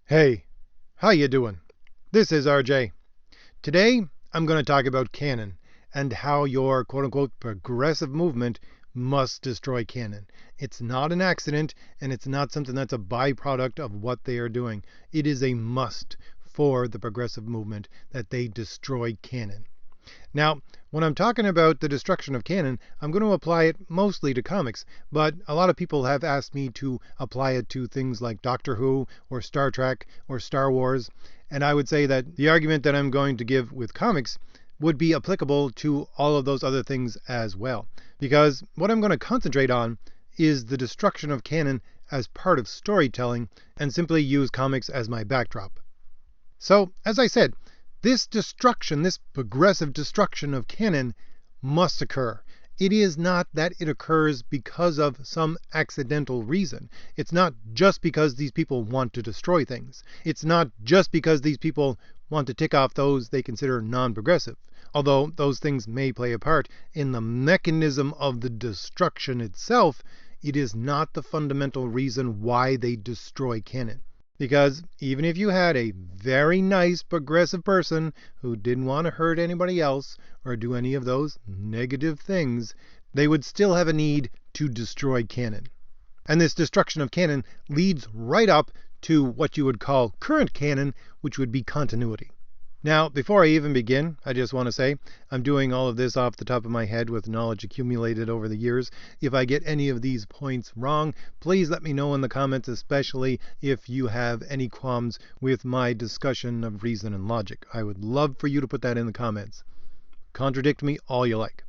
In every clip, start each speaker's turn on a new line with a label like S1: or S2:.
S1: Hey, how you doing? This is RJ. Today, I'm going to talk about Canon and how your quote-unquote progressive movement must destroy Canon. It's not an accident, and it's not something that's a byproduct of what they are doing. It is a must for the progressive movement that they destroy Canon. Now, when I'm talking about the destruction of canon, I'm going to apply it mostly to comics, but a lot of people have asked me to apply it to things like Doctor Who or Star Trek or Star Wars, and I would say that the argument that I'm going to give with comics would be applicable to all of those other things as well, because what I'm going to concentrate on is the destruction of canon as part of storytelling and simply use comics as my backdrop. So, as I said, this destruction, this progressive destruction of canon must occur. It is not that it occurs because of some accidental reason. It's not just because these people want to destroy things. It's not just because these people want to tick off those they consider non-progressive, although those things may play a part in the mechanism of the destruction itself. It is not the fundamental reason why they destroy canon. Because even if you had a very nice progressive person who didn't want to hurt anybody else or do any of those negative things, they would still have a need to destroy canon. And this destruction of canon leads right up to what you would call current canon, which would be continuity. Now, before I even begin, I just want to say I'm doing all of this off the top of my head with knowledge accumulated over the years. If I get any of these points wrong, please let me know in the comments, especially if you have any qualms with my discussion of reason and logic. I would love for you to put that in the comments. Contradict me all you like.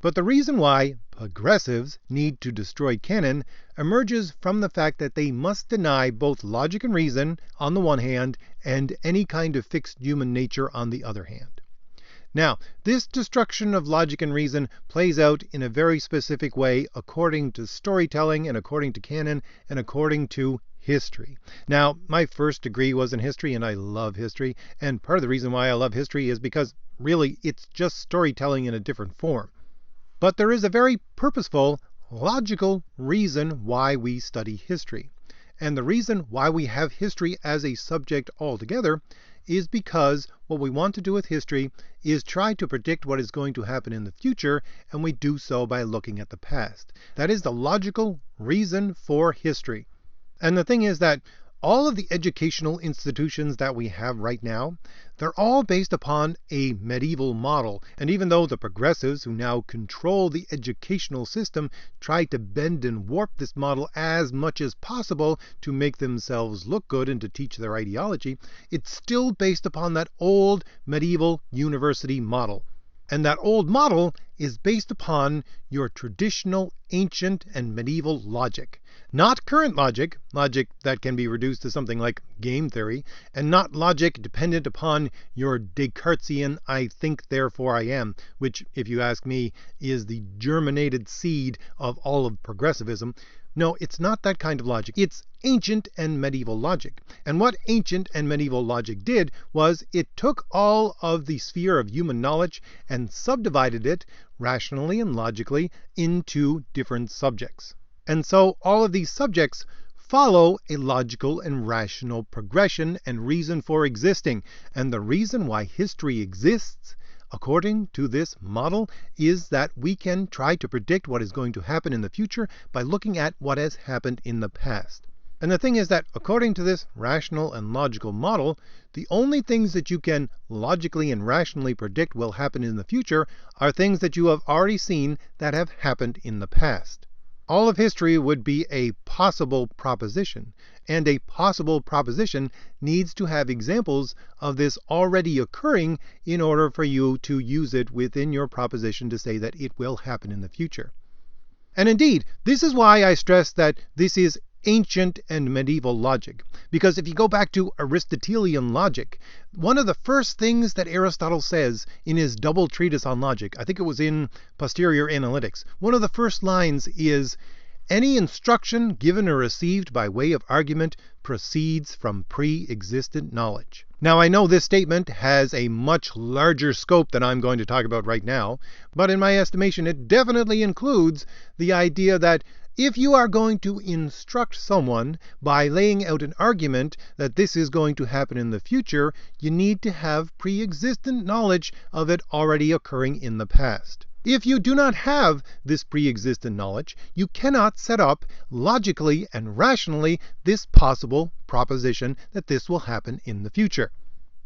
S1: But the reason why progressives need to destroy canon emerges from the fact that they must deny both logic and reason on the one hand and any kind of fixed human nature on the other hand. Now, this destruction of logic and reason plays out in a very specific way according to storytelling and according to canon and according to history. Now, my first degree was in history and I love history, and part of the reason why I love history is because really it's just storytelling in a different form. But there is a very purposeful, logical reason why we study history. And the reason why we have history as a subject altogether is because what we want to do with history is try to predict what is going to happen in the future, and we do so by looking at the past. That is the logical reason for history. And the thing is that all of the educational institutions that we have right now, they're all based upon a medieval model. And even though the progressives who now control the educational system try to bend and warp this model as much as possible to make themselves look good and to teach their ideology, it's still based upon that old medieval university model. And that old model is based upon your traditional, ancient, and medieval logic. Not current logic, logic that can be reduced to something like game theory, and not logic dependent upon your Descartesian I think therefore I am, which, if you ask me, is the germinated seed of all of progressivism. No, it's not that kind of logic. It's ancient and medieval logic. And what ancient and medieval logic did was it took all of the sphere of human knowledge and subdivided it rationally and logically into different subjects. And so all of these subjects follow a logical and rational progression and reason for existing. And the reason why history exists, according to this model, is that we can try to predict what is going to happen in the future by looking at what has happened in the past. And the thing is that according to this rational and logical model, the only things that you can logically and rationally predict will happen in the future are things that you have already seen that have happened in the past. All of history would be a possible proposition, and a possible proposition needs to have examples of this already occurring in order for you to use it within your proposition to say that it will happen in the future. And indeed, this is why I stress that this is ancient and medieval logic. Because if you go back to Aristotelian logic, one of the first things that Aristotle says in his double treatise on logic, I think it was in Posterior Analytics, one of the first lines is, "Any instruction given or received by way of argument proceeds from pre-existent knowledge." Now, I know this statement has a much larger scope than I'm going to talk about right now, but in my estimation, it definitely includes the idea that If you are going to instruct someone by laying out an argument that this is going to happen in the future, you need to have pre-existent knowledge of it already occurring in the past. If you do not have this pre-existent knowledge, you cannot set up logically and rationally this possible proposition that this will happen in the future.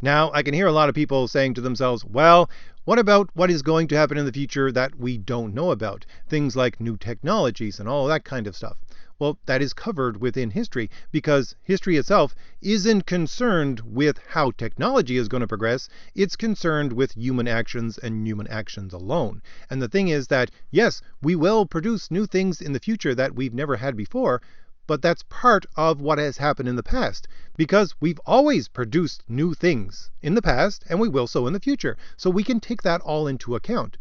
S1: Now, I can hear a lot of people saying to themselves, well, what about what is going to happen in the future that we don't know about? Things like new technologies and all that kind of stuff. Well, that is covered within history because history itself isn't concerned with how technology is going to progress. It's concerned with human actions and human actions alone. And the thing is that, yes, we will produce new things in the future that we've never had before, but that's part of what has happened in the past, because we've always produced new things in the past, and we will so in the future. So we can take that all into account.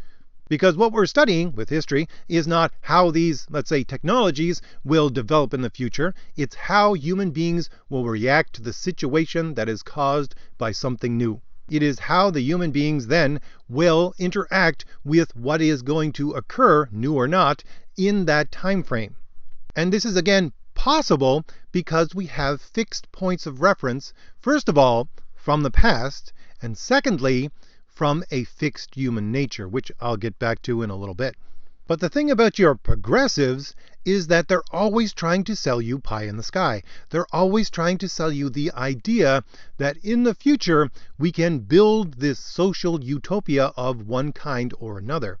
S1: Because what we're studying with history is not how these, let's say, technologies will develop in the future. It's how human beings will react to the situation that is caused by something new. It is how the human beings then will interact with what is going to occur, new or not, in that time frame. And this is, again, possible because we have fixed points of reference, first of all, from the past, and secondly, from a fixed human nature, which I'll get back to in a little bit. But the thing about your progressives is that they're always trying to sell you pie in the sky. They're always trying to sell you the idea that in the future we can build this social utopia of one kind or another.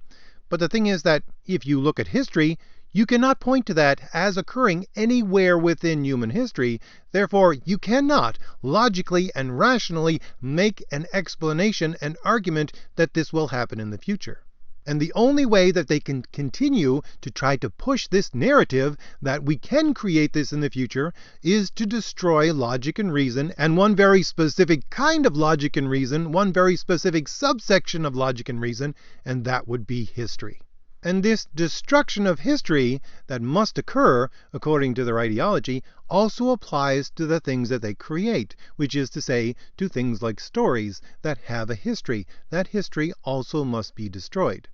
S1: But the thing is that if you look at history, you cannot point to that as occurring anywhere within human history. Therefore, you cannot logically and rationally make an explanation, an argument that this will happen in the future. And the only way that they can continue to try to push this narrative that we can create this in the future is to destroy logic and reason, and one very specific kind of logic and reason, one very specific subsection of logic and reason, and that would be history. And this destruction of history that must occur, according to their ideology, also applies to the things that they create, which is to say, to things like stories that have a history. That history also must be destroyed.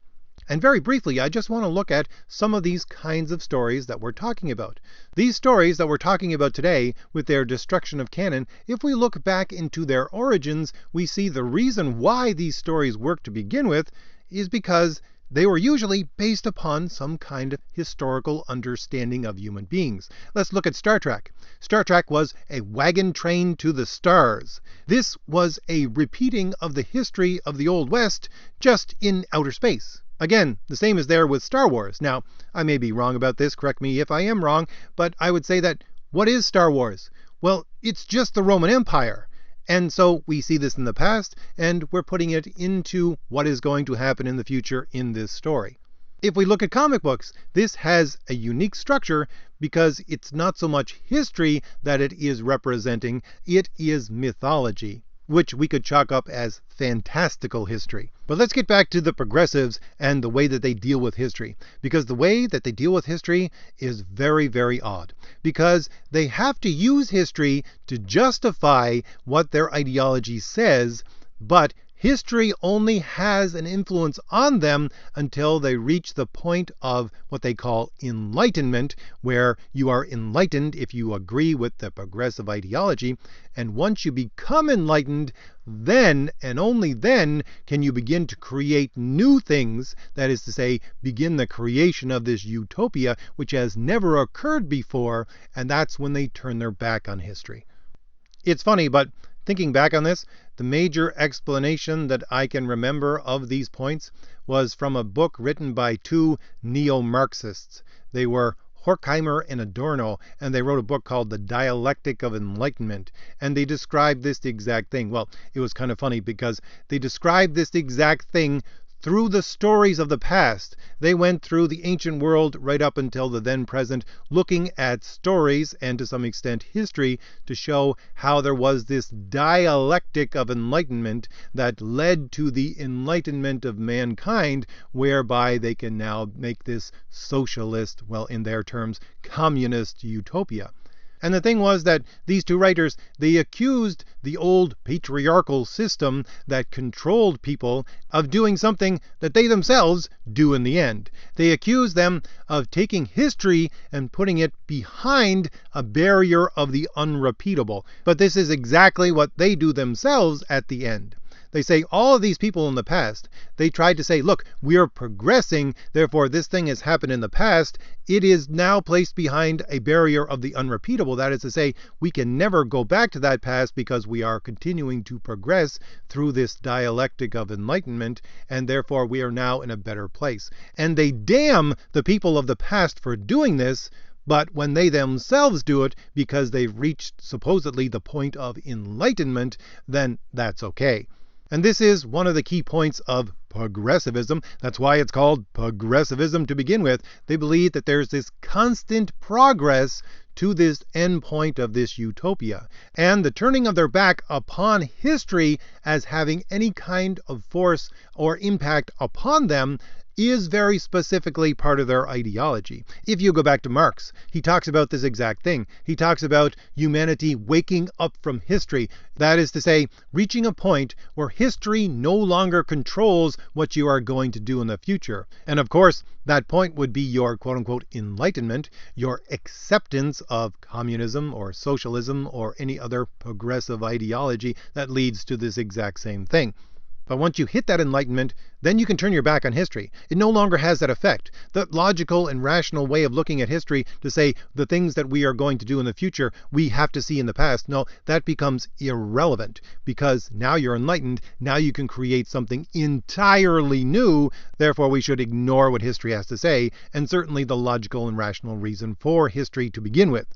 S1: And very briefly, I just want to look at some of these kinds of stories that we're talking about. These stories that we're talking about today, with their destruction of canon, if we look back into their origins, we see the reason why these stories work to begin with is because they were usually based upon some kind of historical understanding of human beings. Let's look at Star Trek. Star Trek was a wagon train to the stars. This was a repeating of the history of the Old West, just in outer space. Again, the same is there with Star Wars. Now, I may be wrong about this, correct me if I am wrong, but I would say that what is Star Wars? Well, it's just the Roman Empire. And so we see this in the past, and we're putting it into what is going to happen in the future in this story. If we look at comic books, this has a unique structure because it's not so much history that it is representing, it is mythology, which we could chalk up as fantastical history. But let's get back to the progressives and the way that they deal with history, because the way that they deal with history is very, very odd, because they have to use history to justify what their ideology says, but history only has an influence on them until they reach the point of what they call enlightenment, where you are enlightened if you agree with the progressive ideology. And once you become enlightened, then and only then can you begin to create new things. That is to say, begin the creation of this utopia, which has never occurred before, and that's when they turn their back on history. It's funny, but thinking back on this, the major explanation that I can remember of these points was from a book written by two neo-Marxists. They were Horkheimer and Adorno, and they wrote a book called The Dialectic of Enlightenment, and they described this exact thing. Well, it was kind of funny because they described this exact thing through the stories of the past. They went through the ancient world right up until the then present, looking at stories and to some extent history to show how there was this dialectic of enlightenment that led to the enlightenment of mankind, whereby they can now make this socialist, well, in their terms, communist utopia. And the thing was that these two writers, they accused the old patriarchal system that controlled people of doing something that they themselves do in the end. They accused them of taking history and putting it behind a barrier of the unrepeatable. But this is exactly what they do themselves at the end. They say all of these people in the past, they tried to say, look, we are progressing, therefore this thing has happened in the past. It is now placed behind a barrier of the unrepeatable. That is to say, we can never go back to that past because we are continuing to progress through this dialectic of enlightenment, and therefore we are now in a better place. And they damn the people of the past for doing this, but when they themselves do it because they've reached supposedly the point of enlightenment, then that's okay. And this is one of the key points of progressivism. That's why it's called progressivism to begin with. They believe that there's this constant progress to this end point of this utopia. And the turning of their back upon history as having any kind of force or impact upon them is very specifically part of their ideology. If you go back to Marx, he talks about this exact thing. He talks about humanity waking up from history. That is to say, reaching a point where history no longer controls what you are going to do in the future. And of course, that point would be your quote-unquote enlightenment, your acceptance of communism or socialism or any other progressive ideology that leads to this exact same thing. But once you hit that enlightenment, then you can turn your back on history. It no longer has that effect. The logical and rational way of looking at history to say the things that we are going to do in the future, we have to see in the past. No, that becomes irrelevant because now you're enlightened. Now you can create something entirely new. Therefore, we should ignore what history has to say, and certainly the logical and rational reason for history to begin with.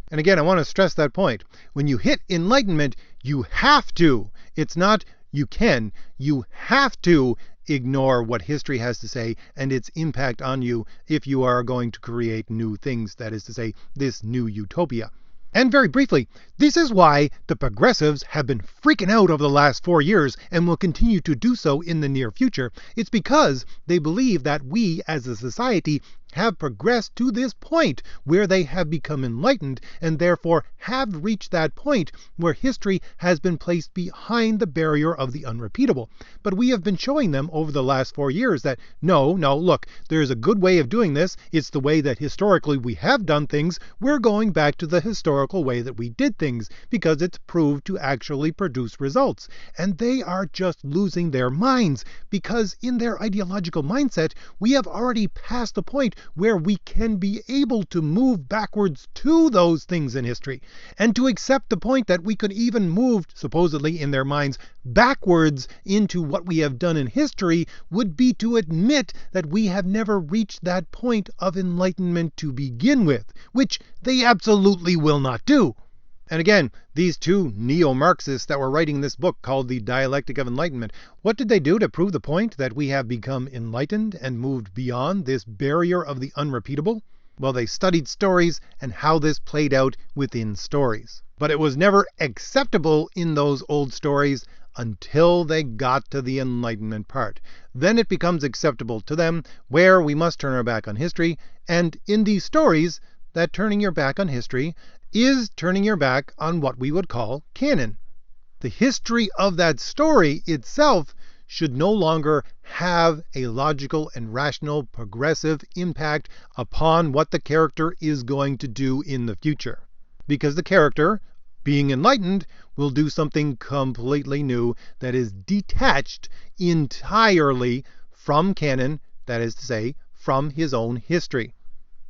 S1: And again, I want to stress that point. When you hit enlightenment, you have to. It's not you can. You have to ignore what history has to say and its impact on you if you are going to create new things, that is to say, this new utopia. And very briefly, this is why the progressives have been freaking out over the last 4 years and will continue to do so in the near future. It's because they believe that we as a society have progressed to this point where they have become enlightened and therefore have reached that point where history has been placed behind the barrier of the unrepeatable. But we have been showing them over the last 4 years that no, look, there's a good way of doing this. It's the way that historically we have done things. We're going back to the historical way that we did things because it's proved to actually produce results. And they are just losing their minds because in their ideological mindset, we have already passed the point where we can be able to move backwards to those things in history. And to accept the point that we could even move, supposedly in their minds, backwards into what we have done in history would be to admit that we have never reached that point of enlightenment to begin with, which they absolutely will not do. And again, these two neo-Marxists that were writing this book called The Dialectic of Enlightenment, what did they do to prove the point that we have become enlightened and moved beyond this barrier of the unrepeatable? Well, they studied stories and how this played out within stories. But it was never acceptable in those old stories until they got to the enlightenment part. Then it becomes acceptable to them, where we must turn our back on history. And in these stories, that turning your back on history is turning your back on what we would call canon. The history of that story itself should no longer have a logical and rational progressive impact upon what the character is going to do in the future. Because the character, being enlightened, will do something completely new that is detached entirely from canon, that is to say, from his own history.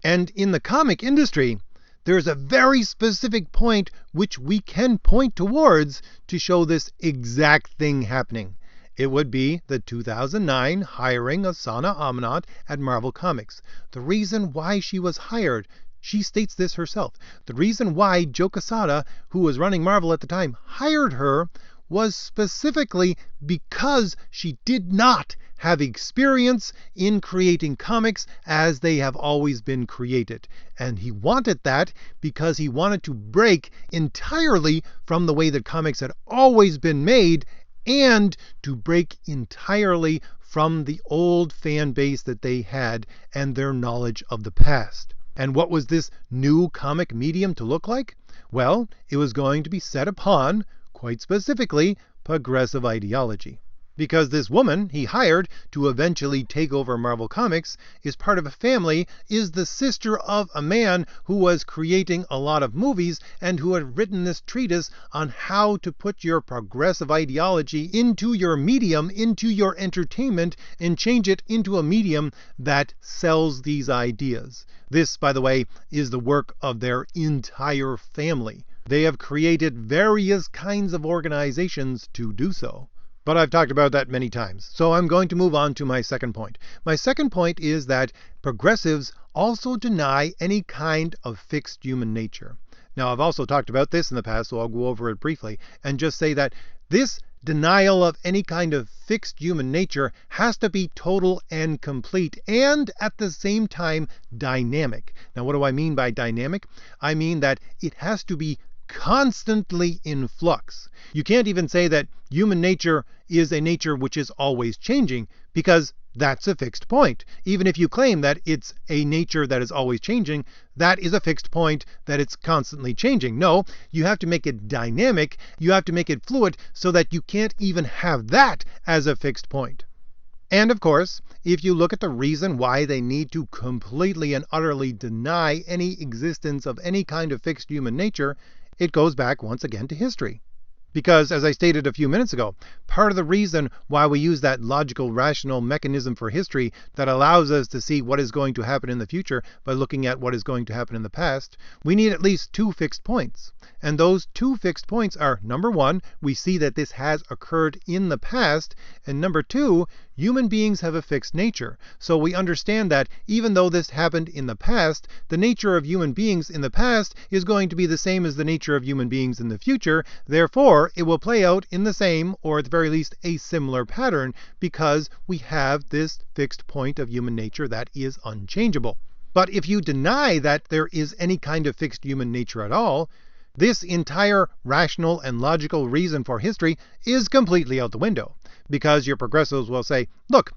S1: And in the comic industry, there's a very specific point which we can point towards to show this exact thing happening. It would be the 2009 hiring of Sana Amanat at Marvel Comics. The reason why she was hired, she states this herself. The reason why Joe Quesada, who was running Marvel at the time, hired her was specifically because she did not have experience in creating comics as they have always been created. And he wanted that because he wanted to break entirely from the way that comics had always been made and to break entirely from the old fan base that they had and their knowledge of the past. And what was this new comic medium to look like? Well, it was going to be set upon, quite specifically, progressive ideology. Because this woman he hired to eventually take over Marvel Comics is part of a family, is the sister of a man who was creating a lot of movies and who had written this treatise on how to put your progressive ideology into your medium, into your entertainment, and change it into a medium that sells these ideas. This, by the way, is the work of their entire family. They have created various kinds of organizations to do so. But I've talked about that many times, so I'm going to move on to my second point. My second point is that progressives also deny any kind of fixed human nature. Now, I've also talked about this in the past, so I'll go over it briefly and just say that this denial of any kind of fixed human nature has to be total and complete, and at the same time dynamic. Now, what do I mean by dynamic? I mean that it has to be constantly in flux. You can't even say that human nature is a nature which is always changing, because that's a fixed point. Even if you claim that it's a nature that is always changing, that is a fixed point, that it's constantly changing. No, you have to make it dynamic, you have to make it fluid, so that you can't even have that as a fixed point. And of course, if you look at the reason why they need to completely and utterly deny any existence of any kind of fixed human nature, it goes back once again to history. Because, as I stated a few minutes ago, part of the reason why we use that logical, rational mechanism for history that allows us to see what is going to happen in the future by looking at what is going to happen in the past, we need at least two fixed points. And those two fixed points are, number one, we see that this has occurred in the past, and number two, human beings have a fixed nature. So we understand that even though this happened in the past, the nature of human beings in the past is going to be the same as the nature of human beings in the future. Therefore, it will play out in the same, or at the very least a similar pattern, because we have this fixed point of human nature that is unchangeable. But if you deny that there is any kind of fixed human nature at all, this entire rational and logical reason for history is completely out the window. Because your progressives will say, look,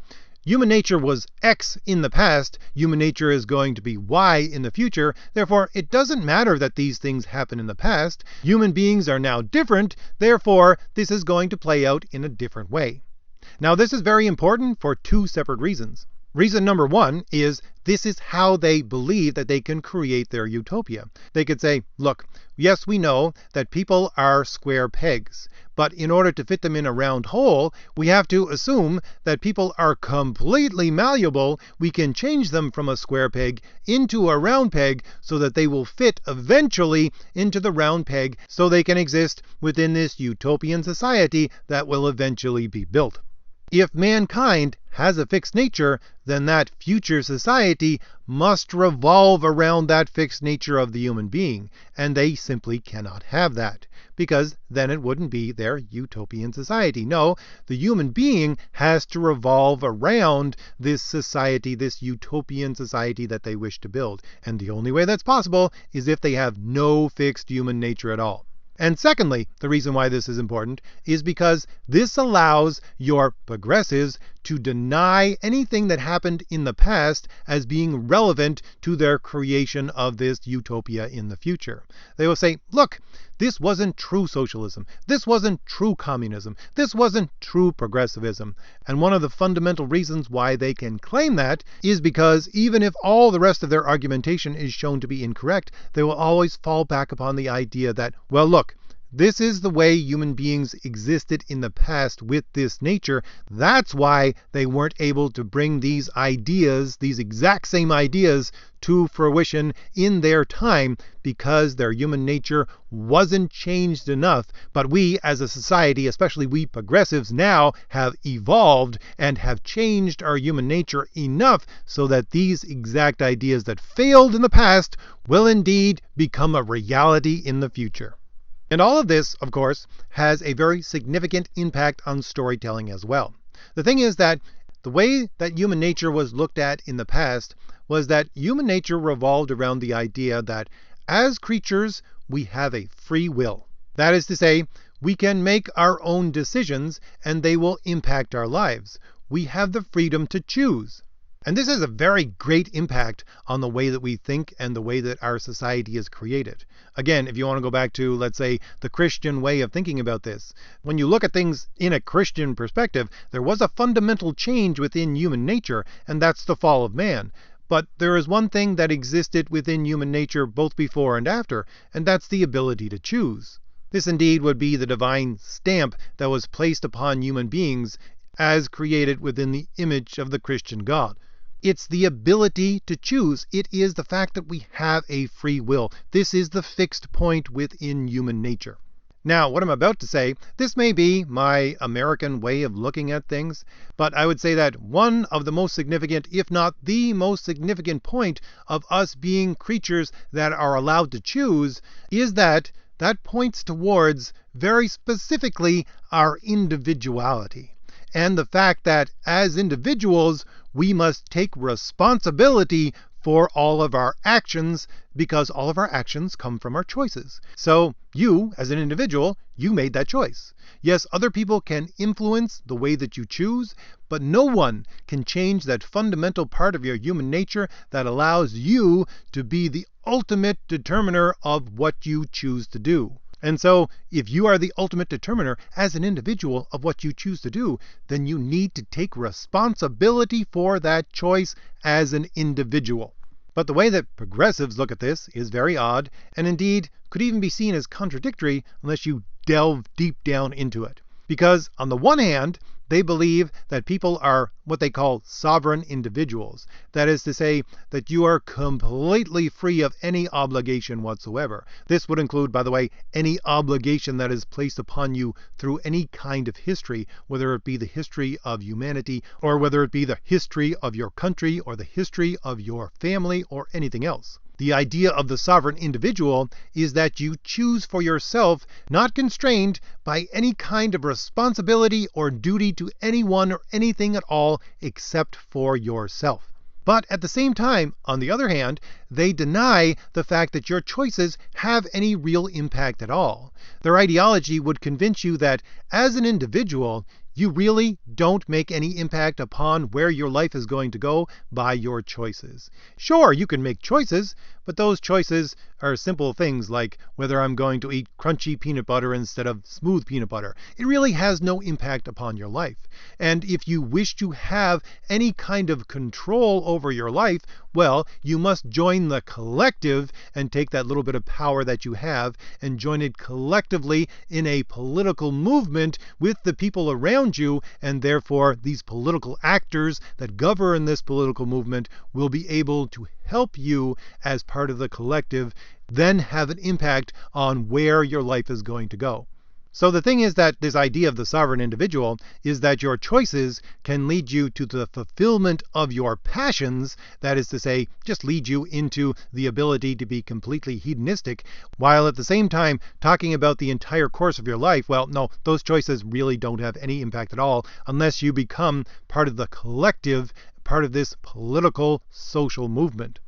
S1: human nature was X in the past, human nature is going to be Y in the future, therefore it doesn't matter that these things happen in the past, human beings are now different, therefore this is going to play out in a different way. Now this is very important for two separate reasons. Reason number one is this is how they believe that they can create their utopia. They could say, look, yes, we know that people are square pegs, but in order to fit them in a round hole, we have to assume that people are completely malleable. We can change them from a square peg into a round peg so that they will fit eventually into the round peg so they can exist within this utopian society that will eventually be built. If mankind has a fixed nature, then that future society must revolve around that fixed nature of the human being, and they simply cannot have that, because then it wouldn't be their utopian society. No, the human being has to revolve around this society, this utopian society that they wish to build, and the only way that's possible is if they have no fixed human nature at all. And secondly, the reason why this is important is because this allows your progressives to deny anything that happened in the past as being relevant to their creation of this utopia in the future. They will say, look, this wasn't true socialism. This wasn't true communism. This wasn't true progressivism. And one of the fundamental reasons why they can claim that is because even if all the rest of their argumentation is shown to be incorrect, they will always fall back upon the idea that, well, look, this is the way human beings existed in the past with this nature. That's why they weren't able to bring these ideas, these exact same ideas, to fruition in their time, because their human nature wasn't changed enough. But we as a society, especially we progressives, now have evolved and have changed our human nature enough so that these exact ideas that failed in the past will indeed become a reality in the future. And all of this, of course, has a very significant impact on storytelling as well. The thing is that the way that human nature was looked at in the past was that human nature revolved around the idea that as creatures, we have a free will. That is to say, we can make our own decisions and they will impact our lives. We have the freedom to choose. And this has a very great impact on the way that we think and the way that our society is created. Again, if you want to go back to, let's say, the Christian way of thinking about this, when you look at things in a Christian perspective, there was a fundamental change within human nature, and that's the fall of man. But there is one thing that existed within human nature both before and after, and that's the ability to choose. This indeed would be the divine stamp that was placed upon human beings as created within the image of the Christian God. It's the ability to choose. It is the fact that we have a free will. This is the fixed point within human nature. Now, what I'm about to say, this may be my American way of looking at things, but I would say that one of the most significant, if not the most significant point of us being creatures that are allowed to choose is that points towards very specifically our individuality. And the fact that as individuals, we must take responsibility for all of our actions because all of our actions come from our choices. So you, as an individual, you made that choice. Yes, other people can influence the way that you choose, but no one can change that fundamental part of your human nature that allows you to be the ultimate determiner of what you choose to do. And so, if you are the ultimate determiner as an individual of what you choose to do, then you need to take responsibility for that choice as an individual. But the way that progressives look at this is very odd, and indeed could even be seen as contradictory unless you delve deep down into it. Because on the one hand, they believe that people are what they call sovereign individuals. That is to say that you are completely free of any obligation whatsoever. This would include, by the way, any obligation that is placed upon you through any kind of history, whether it be the history of humanity, or whether it be the history of your country, or the history of your family, or anything else. The idea of the sovereign individual is that you choose for yourself, not constrained by any kind of responsibility or duty to anyone or anything at all except for yourself. But at the same time, on the other hand, they deny the fact that your choices have any real impact at all. Their ideology would convince you that as an individual, you really don't make any impact upon where your life is going to go by your choices. Sure, you can make choices, but those choices are simple things like whether I'm going to eat crunchy peanut butter instead of smooth peanut butter. It really has no impact upon your life. And if you wish to have any kind of control over your life, well, you must join the collective and take that little bit of power that you have and join it collectively in a political movement with the people around you, and therefore these political actors that govern this political movement will be able to help you as part of the collective, then have an impact on where your life is going to go. So the thing is that this idea of the sovereign individual is that your choices can lead you to the fulfillment of your passions, that is to say, just lead you into the ability to be completely hedonistic, while at the same time talking about the entire course of your life. Well, no, those choices really don't have any impact at all unless you become part of the collective, part of this political social movement.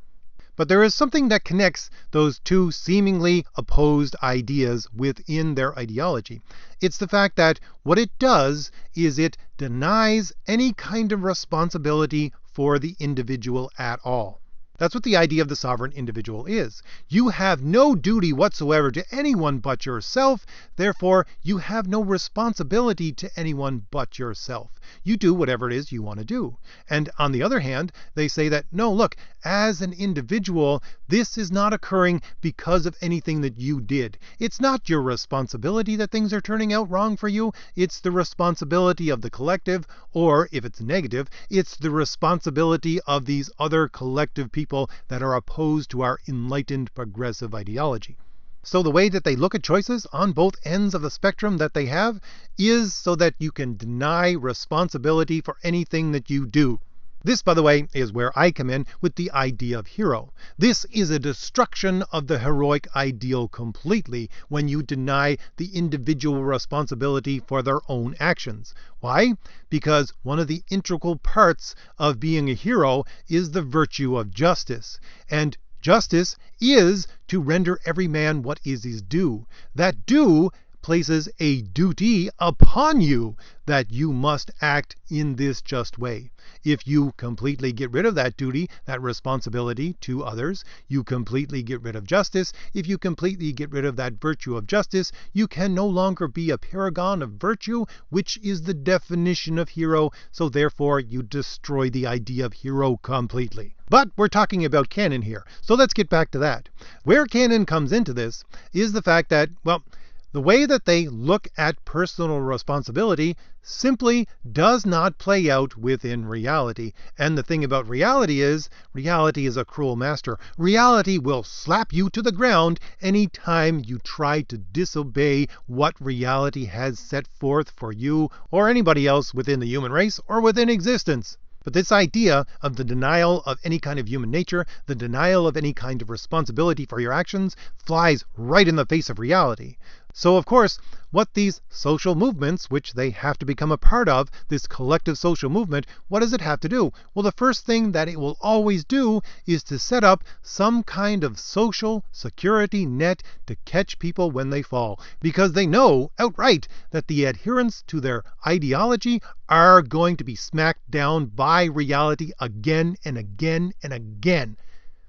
S1: But there is something that connects those two seemingly opposed ideas within their ideology. It's the fact that what it does is it denies any kind of responsibility for the individual at all. That's what the idea of the sovereign individual is. You have no duty whatsoever to anyone but yourself. Therefore, you have no responsibility to anyone but yourself. You do whatever it is you want to do. And on the other hand, they say that, no, look, as an individual, this is not occurring because of anything that you did. It's not your responsibility that things are turning out wrong for you. It's the responsibility of the collective, or if it's negative, it's the responsibility of these other collective people that are opposed to our enlightened progressive ideology. So the way that they look at choices on both ends of the spectrum that they have is so that you can deny responsibility for anything that you do. This, by the way, is where I come in with the idea of hero. This is a destruction of the heroic ideal completely when you deny the individual responsibility for their own actions. Why? Because one of the integral parts of being a hero is the virtue of justice. And justice is to render every man what is his due. That due places a duty upon you that you must act in this just way. If you completely get rid of that duty, that responsibility to others, you completely get rid of justice. If you completely get rid of that virtue of justice, you can no longer be a paragon of virtue, which is the definition of hero, so therefore you destroy the idea of hero completely. But we're talking about Canon here, so let's get back to that. Where Canon comes into this is the fact that, well, the way that they look at personal responsibility simply does not play out within reality. And the thing about reality is a cruel master. Reality will slap you to the ground anytime you try to disobey what reality has set forth for you or anybody else within the human race or within existence. But this idea of the denial of any kind of human nature, the denial of any kind of responsibility for your actions, flies right in the face of reality. So, of course, what these social movements, which they have to become a part of, this collective social movement, what does it have to do? Well, the first thing that it will always do is to set up some kind of social security net to catch people when they fall, because they know outright that the adherents to their ideology are going to be smacked down by reality again and again and again,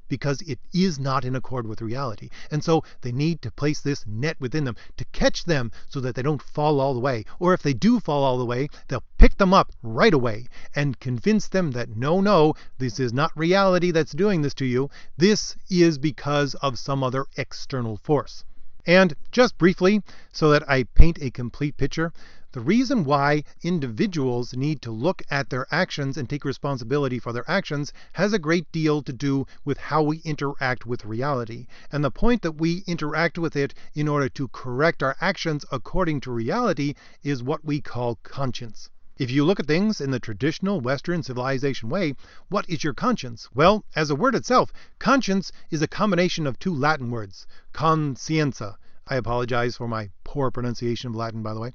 S1: because it is not in accord with reality. And so they need to place this net within them to catch them so that they don't fall all the way. Or if they do fall all the way, they'll pick them up right away and convince them that no, this is not reality that's doing this to you. This is because of some other external force. And just briefly, so that I paint a complete picture, the reason why individuals need to look at their actions and take responsibility for their actions has a great deal to do with how we interact with reality. And the point that we interact with it in order to correct our actions according to reality is what we call conscience. If you look at things in the traditional Western civilization way, what is your conscience? Well, as a word itself, conscience is a combination of two Latin words, conscienza. I apologize for my poor pronunciation of Latin, by the way.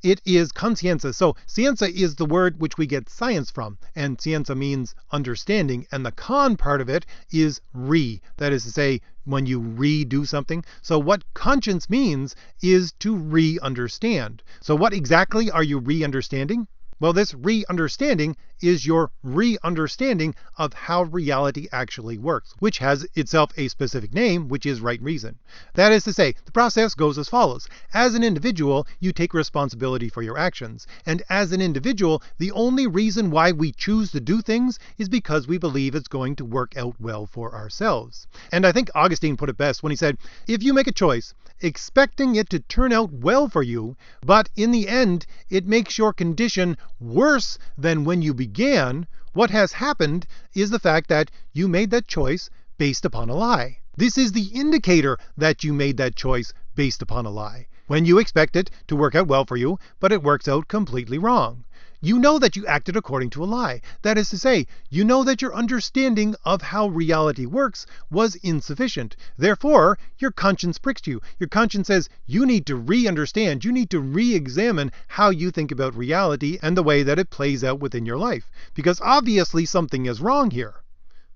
S1: It is conscienza. So scienza is the word which we get science from, and scienza means understanding, and the con part of it is that is to say, when you redo something. So what conscience means is to re-understand. So what exactly are you re-understanding? Well, this re-understanding is your re-understanding of how reality actually works, which has itself a specific name, which is right reason. That is to say, the process goes as follows. As an individual, you take responsibility for your actions. And as an individual, the only reason why we choose to do things is because we believe it's going to work out well for ourselves. And I think Augustine put it best when he said, if you make a choice, expecting it to turn out well for you, but in the end, it makes your condition worse than when you began, what has happened is the fact that you made that choice based upon a lie. This is the indicator that you made that choice based upon a lie. When you expect it to work out well for you, but it works out completely wrong. You know that you acted according to a lie. That is to say, you know that your understanding of how reality works was insufficient. Therefore, your conscience pricks you. Your conscience says you need to re-understand, you need to re-examine how you think about reality and the way that it plays out within your life. Because obviously something is wrong here.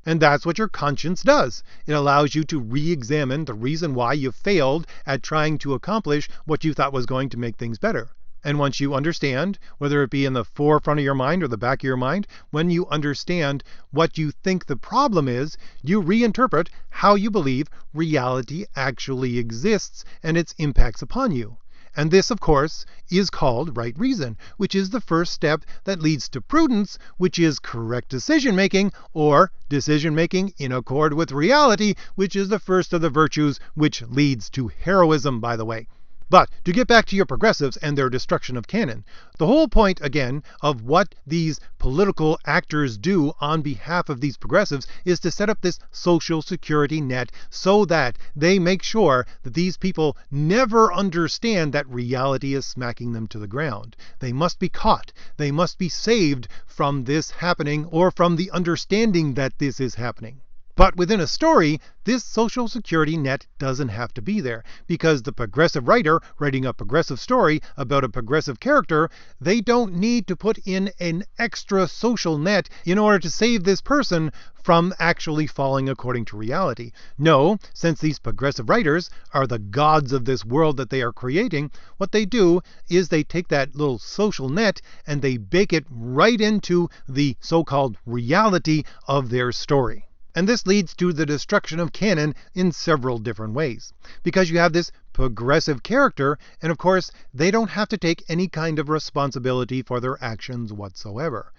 S1: And that's what your conscience does. It allows you to re-examine the reason why you failed at trying to accomplish what you thought was going to make things better. And once you understand, whether it be in the forefront of your mind or the back of your mind, when you understand what you think the problem is, you reinterpret how you believe reality actually exists and its impacts upon you. And this, of course, is called right reason, which is the first step that leads to prudence, which is correct decision-making, or decision-making in accord with reality, which is the first of the virtues, which leads to heroism, by the way. But to get back to your progressives and their destruction of Canon, the whole point, again, of what these political actors do on behalf of these progressives is to set up this social security net so that they make sure that these people never understand that reality is smacking them to the ground. They must be caught. They must be saved from this happening or from the understanding that this is happening. But within a story, this social security net doesn't have to be there, because the progressive writer writing a progressive story about a progressive character, they don't need to put in an extra social net in order to save this person from actually falling according to reality. No, since these progressive writers are the gods of this world that they are creating, what they do is they take that little social net and they bake it right into the so-called reality of their story. And this leads to the destruction of canon in several different ways. Because you have this progressive character, and of course, they don't have to take any kind of responsibility for their actions whatsoever.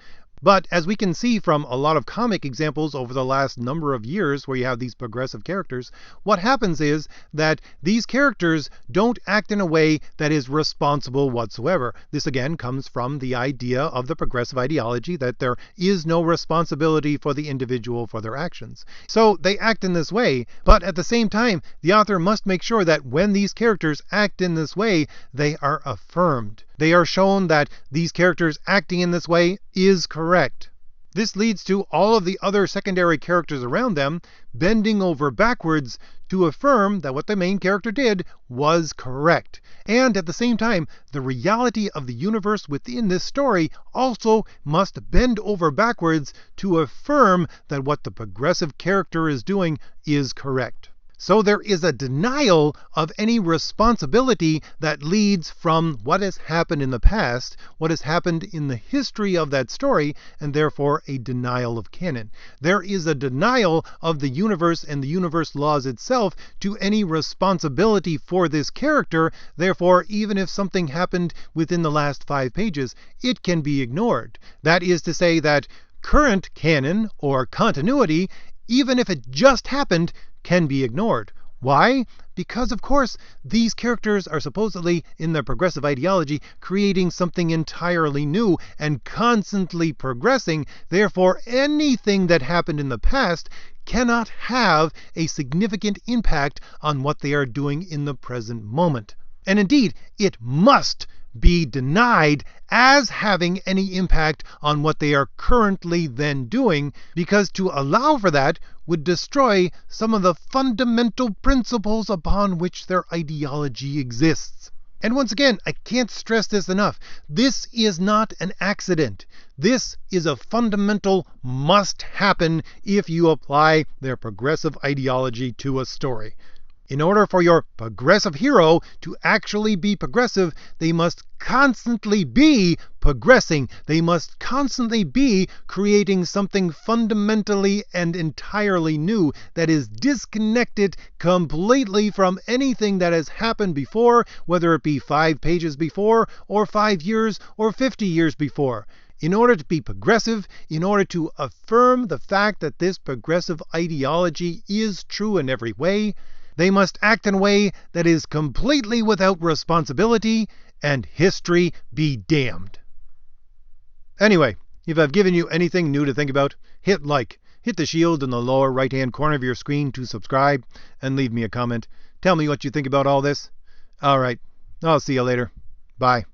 S1: But as we can see from a lot of comic examples over the last number of years where you have these progressive characters, what happens is that these characters don't act in a way that is responsible whatsoever. This again comes from the idea of the progressive ideology that there is no responsibility for the individual for their actions. So they act in this way, but at the same time, the author must make sure that when these characters act in this way, they are affirmed. They are shown that these characters acting in this way is correct. This leads to all of the other secondary characters around them bending over backwards to affirm that what the main character did was correct. And at the same time, the reality of the universe within this story also must bend over backwards to affirm that what the progressive character is doing is correct. So there is a denial of any responsibility that leads from what has happened in the past, what has happened in the history of that story, and therefore a denial of canon. There is a denial of the universe and the universe laws itself to any responsibility for this character. Therefore, even if something happened within the last 5 pages, it can be ignored. That is to say that current canon or continuity, even if it just happened, can be ignored. Why? Because, of course, these characters are supposedly, in their progressive ideology, creating something entirely new and constantly progressing. Therefore, anything that happened in the past cannot have a significant impact on what they are doing in the present moment. And indeed, it must be denied as having any impact on what they are currently then doing, because to allow for that would destroy some of the fundamental principles upon which their ideology exists. And once again, I can't stress this enough. This is not an accident. This is a fundamental must happen if you apply their progressive ideology to a story. In order for your progressive hero to actually be progressive, they must constantly be progressing. They must constantly be creating something fundamentally and entirely new that is disconnected completely from anything that has happened before, whether it be 5 pages before, or 5 years, or 50 years before. In order to be progressive, in order to affirm the fact that this progressive ideology is true in every way, they must act in a way that is completely without responsibility, and history be damned. Anyway, if I've given you anything new to think about, hit like, hit the shield in the lower right-hand corner of your screen to subscribe, and leave me a comment. Tell me what you think about all this. Alright, I'll see you later. Bye.